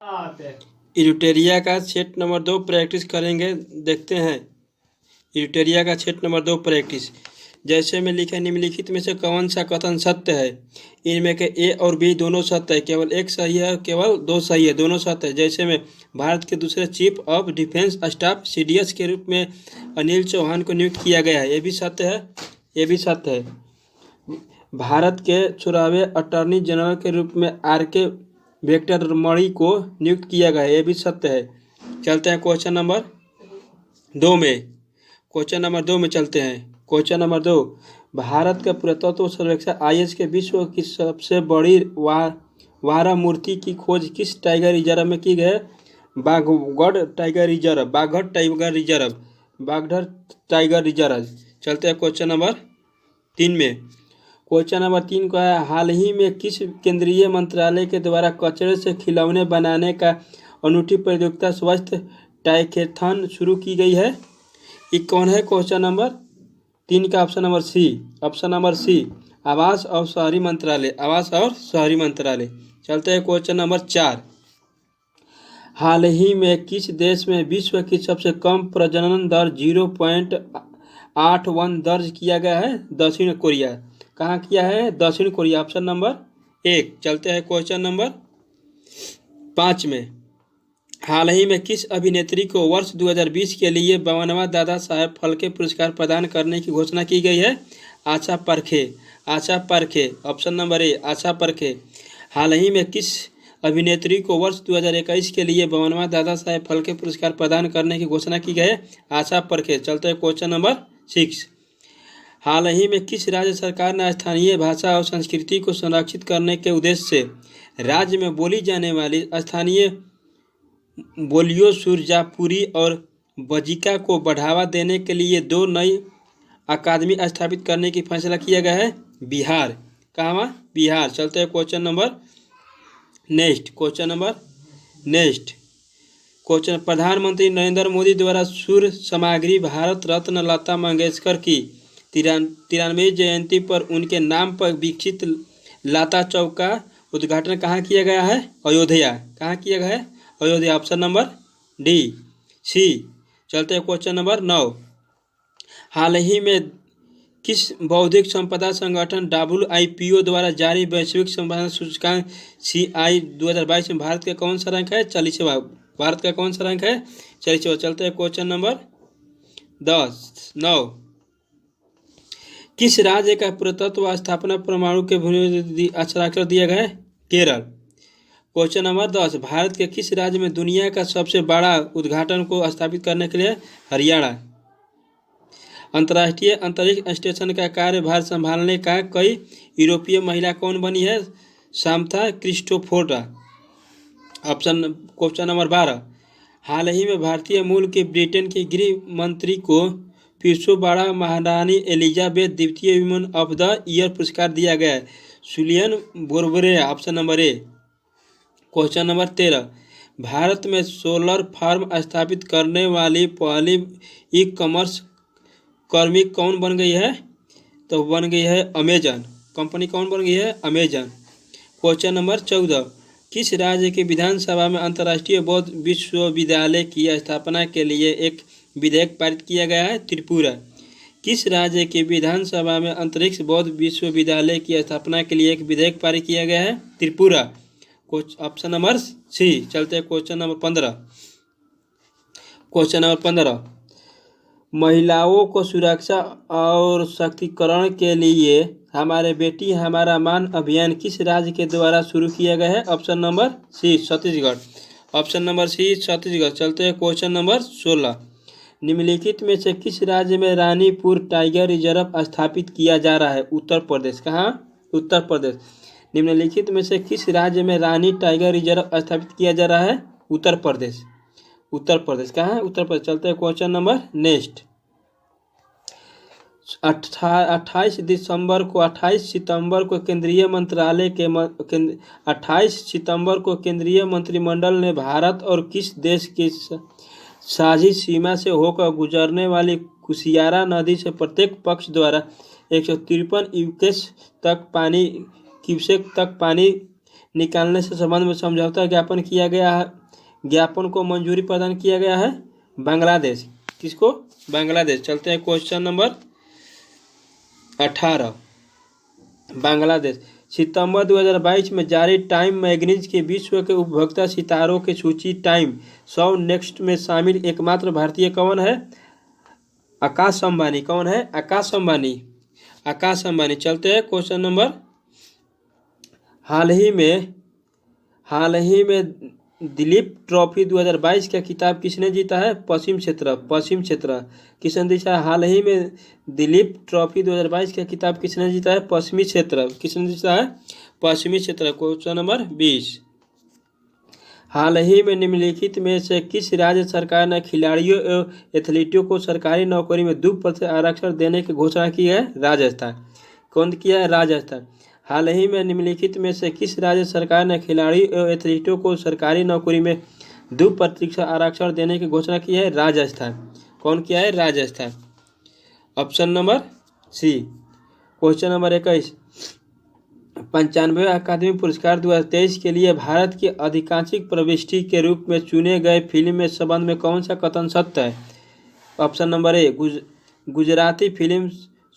Eritrea का set number 2 practice करेंगे। देखते हैं इरिट्रिया का सेट नंबर 2 प्रैक्टिस। जैसे में लिखा निम्नलिखित में से कौन सा कथन सत्य है। इनमें के ए और बी दोनों सत्य है, केवल एक सही है, केवल दो सही है, दोनों सत्य है। जैसे में भारत के दूसरे chief of defence staff CDS के रूप में अनिल चौहान को नियुक्त किया गया है, ये भी सत्य है, ये भी सत्य है। भारत के 14वें अटॉर्नी जनरल के रूप में आर.के. वेंकटरमणि को नियुक्त किया गया है, ये भी सत्य है। चलते हैं क्वेश्चन नंबर 2 में। क्वेश्चन नंबर 2 में चलते हैं। क्वेश्चन नंबर 2, भारत का पुरातत्व सर्वेक्षण आईएस के विश्व की सबसे बड़ी वारा मूर्ति की खोज किस टाइगर रिजर्व में की गई? Baghgarh tiger reserve, Baghgarh tiger reserve, Baghgarh tiger reserve. चलते हैं क्वेश्चन नंबर 3 में। क्वेश्चन नंबर 3 का है, हाल ही में किस केंद्रीय मंत्रालय के द्वारा कचरे से खिलौने बनाने का अनूठी प्रतियोगिता स्वस्थ टाइकेथन शुरू की गई है? ये कौन है? क्वेश्चन नंबर 3 का option number C, option number C, आवास और शहरी मंत्रालय, आवास और शहरी मंत्रालय। चलते हैं क्वेश्चन नंबर 4, हाल ही में किस देश में विश्व की सबसे कम प्रजनन दर 0.81 दर्ज किया गया है? दक्षिण कोरिया। कहाँ किया है? दक्षिण कोरिया, ऑप्शन नंबर 1। चलते हैं क्वेश्चन नंबर 5 में। हाल ही में किस अभिनेत्री को वर्ष 2020 के लिए 52वां दादा साहेब फाल्के पुरस्कार प्रदान करने की घोषणा की गई है? आशा परखे, आशा परखे, ऑप्शन नंबर ए, आशा परखे। हाल ही में किस अभिनेत्री को वर्ष 2021 के लिए 52वां दादा साहेब फाल्के पुरस्कार प्रदान करने की घोषणा की गई है? आशा परखे। चलते हैं क्वेश्चन नंबर 6, हाल ही में किस राज्य सरकार ने स्थानीय भाषा और संस्कृति को संरक्षित करने के उद्देश्य से राज्य में बोली जाने वाली स्थानीय बोलियों सुरजापुरी और बजिका को बढ़ावा देने के लिए 2 नई अकादमी स्थापित करने की फैसला किया गया है? बिहार। कहाँ? बिहार। चलते हैं question number next. Question number next question, प्रधानमंत्री नरेंद्र मोदी द्वारा सुर सामग्री भारत रत्न लता मंगेशकर की 93वीं जयंती पर उनके नाम पर विकसित लता चौक का उद्घाटन कहाँ किया गया है? अयोध्या। कहाँ किया गया है? अयोध्या, ऑप्शन नंबर डी, सी। चलते हैं क्वेश्चन नंबर 9, हाल ही में किस बौद्धिक संपदा संगठन WIPO द्वारा जारी वैश्विक संपदा सूचकांक CI 2022 में भारत का कौन सा रैंक है? 40वां। भारत का कौन सा रैंक है? 40वां। चलते हैं क्वेश्चन नंबर 9, किस राज्य का पुरातत्व स्थापना परमाणु के बुनियादी हस्ताक्षर दिया गया है? केरल। क्वेश्चन नंबर 10, भारत के किस राज्य में दुनिया का सबसे बड़ा उद्घाटन को स्थापित करने के लिए? हरियाणा। अंतर्राष्ट्रीय अंतरिक्ष स्टेशन का कार्यभार संभालने का कई यूरोपीय महिला कौन बनी है? सामंथा क्रिस्टोफोरा। ऑप्शन क्वेश्चन नंबर 12, हाल ही में भारतीय मूल के ब्रिटेन के गृह मंत्री को 512 महारानी एलिजाबेथ द्वितीय वुमेन ऑफ द ईयर पुरस्कार दिया गया है? सुलियन बोरबरे, option number A. Question number 13, भारत में सोलर फार्म स्थापित करने वाली पहली ई-कॉमर्स कर्मी कौन बन गई है? तो बन गई है अमेजन। कंपनी कौन बन गई है? अमेजन। क्वेश्चन नंबर 14, किस राज्य की विधानसभा में अंतर्राष्ट्रीय बौद्ध विश्वविद्यालय की स्थापना के लिए एक विधेयक पारित किया गया है? त्रिपुरा। किस राज्य की विधानसभा में अंतरिक्ष बौद्ध विश्वविद्यालय की स्थापना के लिए एक विधेयक पारित किया गया है? त्रिपुरा। Option number C. चलते हैं क्वेश्चन नंबर 15। क्वेश्चन नंबर 15, महिलाओं को सुरक्षा और सशक्तिकरण के लिए हमारे बेटी हमारा मान अभियान किस राज्य के द्वारा शुरू किया गया है? Option number C, Chhattisgarh. Option number C, Chhattisgarh. चलते हैं क्वेश्चन नंबर 16, निम्नलिखित में से किस राज्य में रानीपुर टाइगर रिजर्व स्थापित किया जा रहा है? उत्तर प्रदेश। कहाँ? उत्तर प्रदेश। निम्नलिखित में से किस राज्य में रानी टाइगर रिजर्व स्थापित किया जा रहा है? उत्तर प्रदेश। उत्तर प्रदेश। कहाँ? उत्तर प्रदेश। चलते हैं क्वेश्चन नंबर नेक्स्ट। 28 सितंबर को केंद्रीय मंत्रिमंडल ने भारत और किस देश की साझी सीमा से होकर गुजरने वाली कुशियारा नदी से प्रत्येक पक्ष द्वारा 153 क्यूसेक तक पानी निकालने से संबंध में समझौता ज्ञापन किया गया है, ज्ञापन को मंजूरी प्रदान किया गया है? बांग्लादेश। किसको? बांग्लादेश। चलते हैं क्वेश्चन नंबर 18। बांग्लादेश। सितंबर 2022 में जारी टाइम मैगजीन के विश्व के उपभोक्ता सितारों की सूची टाइम 100 नेक्स्ट में शामिल एकमात्र भारतीय कौन है? आकाश अंबानी। कौन है? आकाश अंबानी। आकाश अंबानी। चलते हैं क्वेश्चन नंबर, हाल ही में दिलीप ट्रॉफी 2022 का खिताब किसने जीता है? पश्चिम क्षेत्र। किसने जीता है? हाल ही में दिलीप ट्रॉफी 2022 का खिताब किसने जीता है? पश्चिमी क्षेत्र। किसने जीता है? पश्चिमी क्षेत्र। Question number 20। हाल ही में निम्नलिखित में से किस राज्य सरकार ने खिलाड़ियों एवं एथलीटों को सरकारी नौकरी में 2% आरक्षण देने की घोषणा की है? राजस्थान। कौन किया है? राजस्थान। हाल ही में निम्नलिखित में से किस राज्य सरकार ने खिलाड़ियों एवं एथलीटों को सरकारी नौकरी में 2% आरक्षण देने की घोषणा की है? राजस्थान। कौन किया है? Rajasthan. Option number C. Question number 21। 95वें अकादमी पुरस्कार 2023 के लिए भारत की आधिकारिक प्रविष्टि के रूप में चुने गए फिल्म में संबंध में कौन सा कथन सत्य है? ऑप्शन नंबर ए, गुजराती फिल्म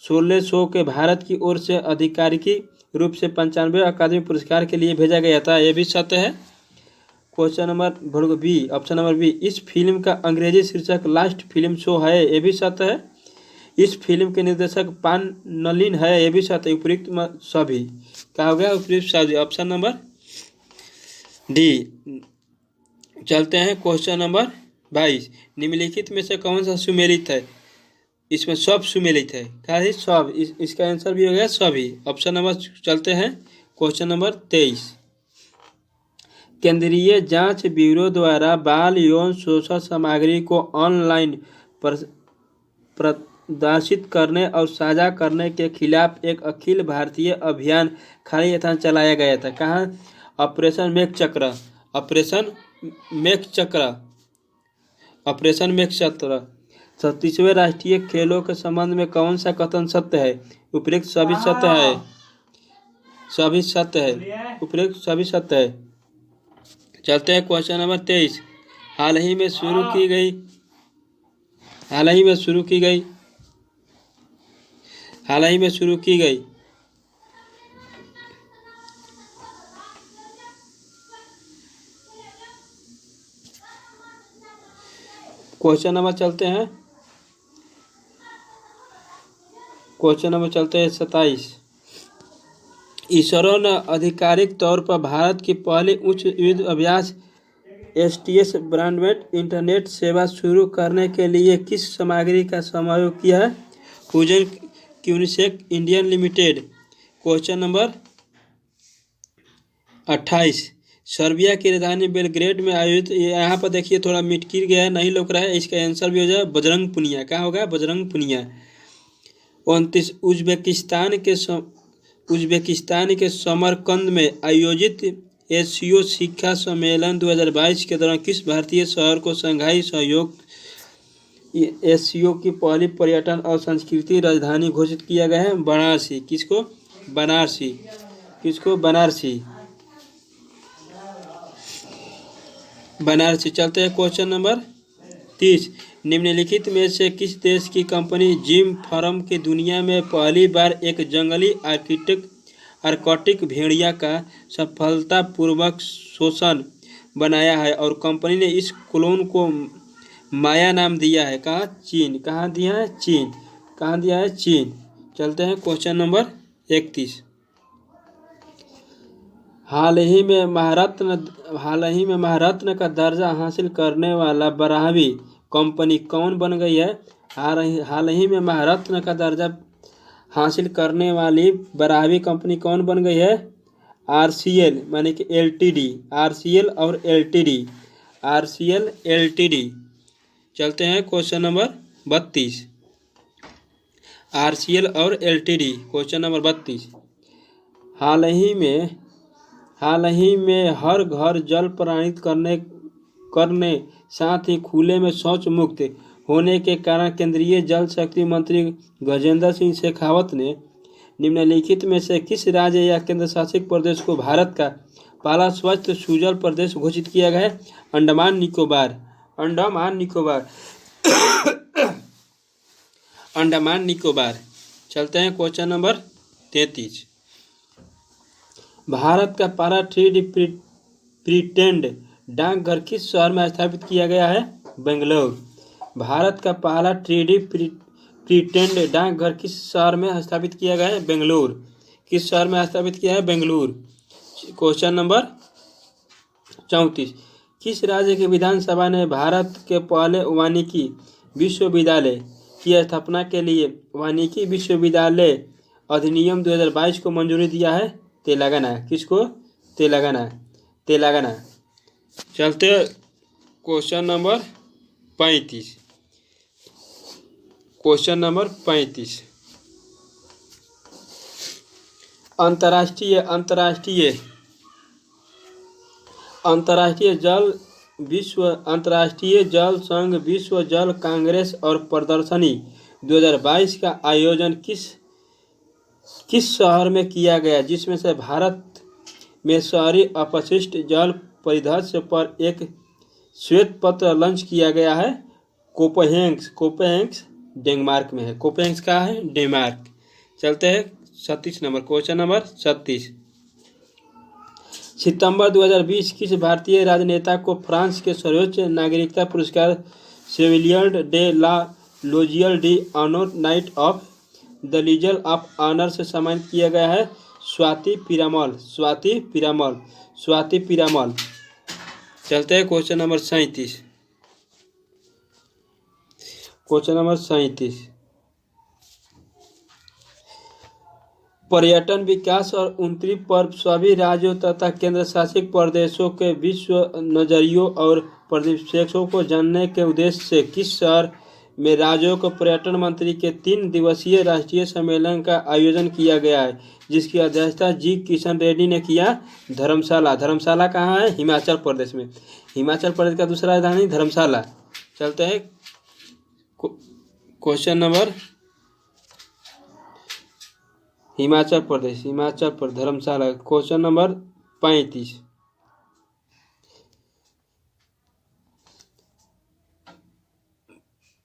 शोले शो के भारत की ओर से आधिकारिक रूप से 95वें अकादमी पुरस्कार के लिए भेजा गया था, यह भी सत्य है। Question number B, option number B, इस फिल्म का अंग्रेजी शीर्षक लास्ट फिल्म शो है, यह भी सत्य है। इस फिल्म के निर्देशक पान नलिन है, यह भी सत्य। उपयुक्त सभी। क्या हो गया? उपयुक्त सभी। Option number D. चलते हैं क्वेश्चन नंबर 22। निम्नलिखित में से कौन सा सुमेलित है? इसमें सब सुमेलित है। क्या है? सब। इसका आंसर भी हो गया सभी। Option number. चलते हैं क्वेश्चन नंबर 23। केंद्रीय जांच ब्यूरो द्वारा बाल यौन शोषण सामग्री को ऑनलाइन प्रदर्शित करने और साझा करने के खिलाफ एक अखिल भारतीय अभियान खाली चलाया गया था। कहाँ? ऑपरेशन मेघचक्र। ऑपरेशन मेघचक्र। 37वें राष्ट्रीय खेलों के संबंध में कौन सा कथन सत्य है? उपयुक्त सभी सत्य है। उपयुक्त सभी सत्य है। चलते हैं क्वेश्चन नंबर 23। हाल ही में शुरू की गई क्वेश्चन नंबर चलते हैं 27। इसरो ने आधिकारिक तौर पर भारत की पहली उच्च युद्ध अभ्यास STS ब्रॉडबैंड इंटरनेट सेवा शुरू करने के लिए किस सामग्री का समावेश किया है? फ्यूजन क्यूनिसेक Indian limited. Question number 28। Serbia की राजधानी बेलग्रेड में आयोजित, यहाँ पर देखिए थोड़ा मिटकिर गया है, नहीं लग रहा है। इसका आंसर भी हो जाए बजरंग पुनिया। क्या होगा? बजरंग पुनिया। 29। उज्बेकिस्तान के समरकंद में आयोजित एशियो शिखर सम्मेलन 2022 के दौरान किस भारतीय शहर को शंघाई सहयोग एशियो की पहली पर्यटन और संस्कृति राजधानी घोषित किया गया है? वाराणसी। किसको? बनारसी। किसको? बनारसी। चलते हैं क्वेश्चन नंबर 30। निम्नलिखित में से किस देश की कंपनी जिम फॉर्म की दुनिया में पहली बार एक जंगली आर्कटिक भेड़िया का सफलतापूर्वक शोषण बनाया है और कंपनी ने इस क्लोन को माया नाम दिया है? कहाँ? चीन। कहाँ दिया है? चीन। कहाँ दिया है? चीन। चलते हैं क्वेश्चन नंबर 31। हाल ही में महारत्न का दर्जा हासिल करने वाला बारहवीं कंपनी कौन बन गई है? हाल ही में महारत्न का दर्जा हासिल करने वाली 12वीं कंपनी कौन बन गई है? RCL माने कि LTD। RCL और LTD। चलते हैं क्वेश्चन नंबर 32। RCL और LTD। Question number 32। हाल ही में हर घर जल प्रवाहित करने साथ ही खुले में शौच मुक्त होने के कारण केंद्रीय जल शक्ति मंत्री गजेंद्र सिंह शेखावत ने निम्नलिखित में से किस राज्य या केंद्र शासित प्रदेश को भारत का पहला स्वच्छ सुजल प्रदेश घोषित किया गया है? अंडमान निकोबार। अंडमान निकोबार अंडमान निकोबार। चलते हैं क्वेश्चन नंबर 33। भारत का पहला 3D प्रीटेंड डाकघर किस शहर में स्थापित किया गया है? बेंगलोर। भारत का पहला 3D प्रीटेंड डाकघर किस शहर में स्थापित किया गया है? बेंगलोर। किस शहर में स्थापित किया है? बेंगलुरु। Question number 34। किस राज्य की विधानसभा ने भारत के पहले वानिकी विश्वविद्यालय की स्थापना के लिए वानिकी विश्वविद्यालय अधिनियम 2022 को मंजूरी दिया है? तेलंगाना। किसको? तेलंगाना। चलते क्वेश्चन नंबर 35। Question number 35। अंतर्राष्ट्रीय जल संघ विश्व जल कांग्रेस और प्रदर्शनी 2022 का आयोजन किस शहर में किया गया, जिसमें से भारत में शहरी अपशिष्ट जल परिदृश्य पर एक श्वेत पत्र लॉन्च किया गया है? कोपेनहेगन डेनमार्क में है। कोपेनहेगन का है? डेनमार्क। चलते हैं 36 नंबर। Question number 36। सितंबर 2020 किस भारतीय राजनेता को फ्रांस के सर्वोच्च नागरिकता पुरस्कार शेवलियर डे ला लोजियल डी ऑनर knight of the Legion of Honour से सम्मानित किया गया है? स्वाति पीरामल। चलते हैं क्वेश्चन नंबर 37। Question number 37। पर्यटन विकास और उन्नति पर सभी राज्यों तथा केंद्र शासित प्रदेशों के विश्व नजरियों और परिप्रेक्ष्यों को जानने के उद्देश्य से किस शहर में राज्यों के पर्यटन मंत्री के 3 दिवसीय राष्ट्रीय सम्मेलन का आयोजन किया गया है, जिसकी अध्यक्षता जी किशन रेड्डी ने किया? धर्मशाला। धर्मशाला कहाँ है? हिमाचल प्रदेश में। हिमाचल प्रदेश का दूसरा राजधानी धर्मशाला। चलते हैं question number Himachal Pradesh Dharamshala. Question number 35।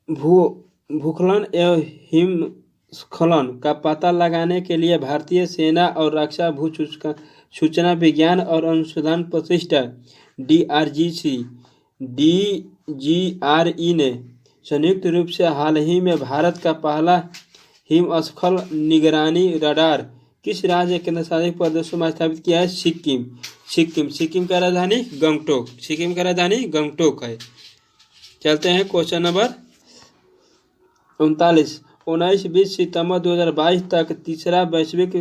भूस्खलन एवं हिमस्खलन का पता लगाने के लिए भारतीय सेना और रक्षा भू सूचना विज्ञान और अनुसंधान प्रतिष्ठान DGRE ने संयुक्त रूप से हाल ही में भारत का पहला हिमस्खलन निगरानी रडार किस राज्य केंद्र शासित प्रदेशों में स्थापित किया है? सिक्किम का राजधानी गंगटोक है। चलते हैं क्वेश्चन नंबर 39। 19-20 सितंबर 2022 तक तीसरा वैश्विक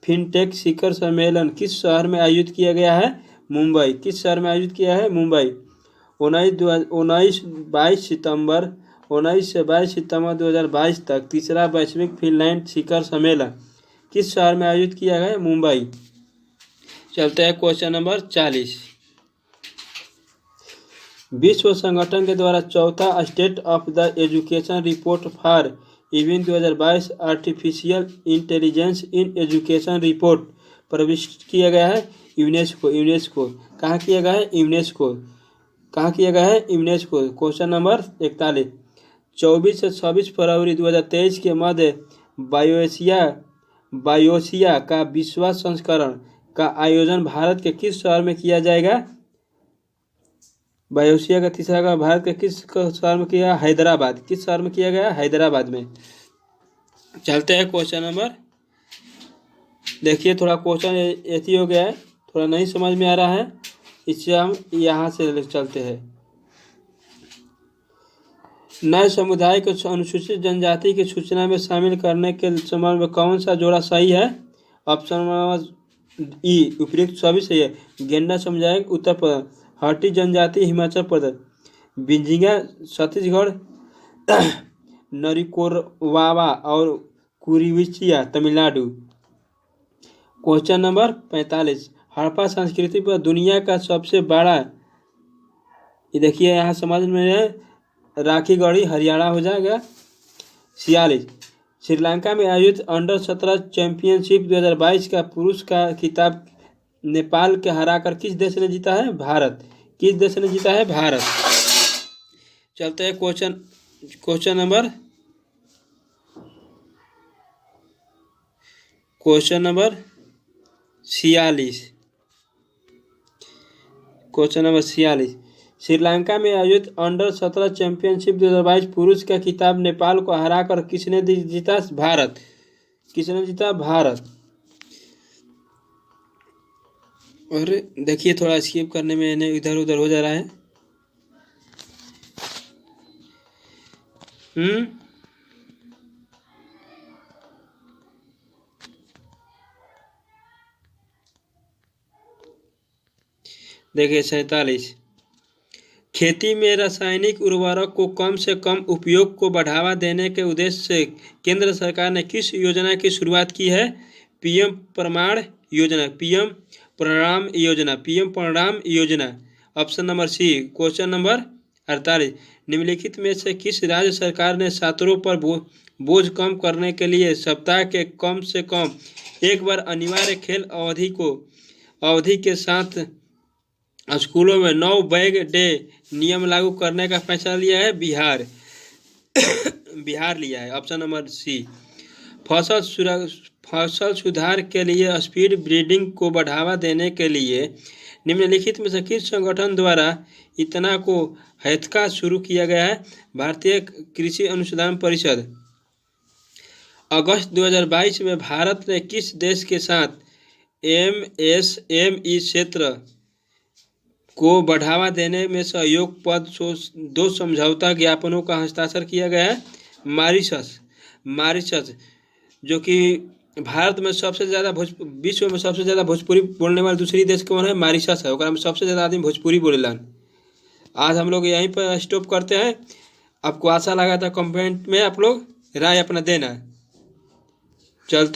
फिनटेक शिखर सम्मेलन किस शहर में आयोजित किया गया है? मुंबई। किस शहर में आयोजित किया है? मुंबई। 19 से 22 सितंबर 2022 तक तीसरा वैश्विक फिनलैंड शिखर सम्मेलन किस शहर में आयोजित किया गया है? मुंबई। चलते हैं क्वेश्चन नंबर 40। विश्व संगठन के द्वारा चौथा state of the education report for even 2022 artificial intelligence in education report प्रविष्ट किया गया है? यूनेस्को। कहाँ किया गया है? यूनेस्को। Question number 41। 24 से 26 फरवरी 2023 के मध्य बायोसिया का विश्व संस्करण का आयोजन भारत के किस शहर में किया जाएगा? बायोसिया का तीसरा का भारत के किस शहर में किया? हैदराबाद। किस शहर में किया गया? हैदराबाद में। चलते हैं क्वेश्चन नंबर। देखिए थोड़ा क्वेश्चन ऐसी हो गया है, थोड़ा नहीं समझ में आ रहा है, इससे हम यहाँ से चलते हैं। नए समुदाय को अनुसूचित जनजाति की सूचना में शामिल करने के संबंध में कौन सा जोड़ा सही है? ऑप्शन नंबर ई उपयुक्त सभी सही है। गेंडा समुदाय उत्तर प्रदेश, हटी जनजाति हिमाचल प्रदेश, बिंजिंगा छत्तीसगढ़, नरिकोरवावा और कुरीविचिया तमिलनाडु। Question number 45। हड़प्पा संस्कृति पर दुनिया का सबसे बड़ा, ये देखिए यहाँ समझ में, राखीगढ़ी हरियाणा हो जाएगा। 46। श्रीलंका में आयोजित अंडर 17 चैंपियनशिप 2022 का पुरुष का खिताब नेपाल के हराकर किस देश ने जीता है? भारत। किस देश ने जीता है? भारत। चलते हैं question number 46। Question number 46। Sri Lanka में आयोजित अंडर-17 चैंपियनशिप 2022 पुरुष का खिताब नेपाल को हराकर किसने जीता? भारत। किसने जीता? भारत। और देखिए थोड़ा स्किप करने में इन्हें इधर उधर हो जा रहा है। देखिए 47। खेती में रासायनिक उर्वरक को कम से कम उपयोग को बढ़ावा देने के उद्देश्य से केंद्र सरकार ने किस योजना की शुरुआत की है? पीएम प्रमाण योजना। पीएम प्रणाम योजना। Option number C. Question number 48। निम्नलिखित में से किस राज्य सरकार ने छात्रों पर बोझ कम करने के लिए सप्ताह के कम से कम एक बार अनिवार्य खेल अवधि के साथ स्कूलों में 9 बैग डे नियम लागू करने का फैसला लिया है? बिहार। बिहार लिया है। Option number C. फसल सुधार के लिए स्पीड ब्रीडिंग को बढ़ावा देने के लिए निम्नलिखित में से किस संगठन द्वारा इतना को हैथका शुरू किया गया है? भारतीय कृषि अनुसंधान परिषद। अगस्त 2022 में भारत ने किस देश के साथ MSME क्षेत्र को बढ़ावा देने में सहयोग पर 2 समझौता ज्ञापनों का हस्ताक्षर किया गया है? मॉरिशस, जो कि भारत में सबसे ज़्यादा विश्व में सबसे ज़्यादा भोजपुरी बोलने वाले दूसरी देश कौन है? मॉरिशस है। ओकरा में सबसे ज़्यादा आदमी भोजपुरी बोलेलन। आज हम लोग यहीं पर स्टॉप करते हैं। आपको आशा लगा था कमेंट में आप लोग राय अपना देना। चलते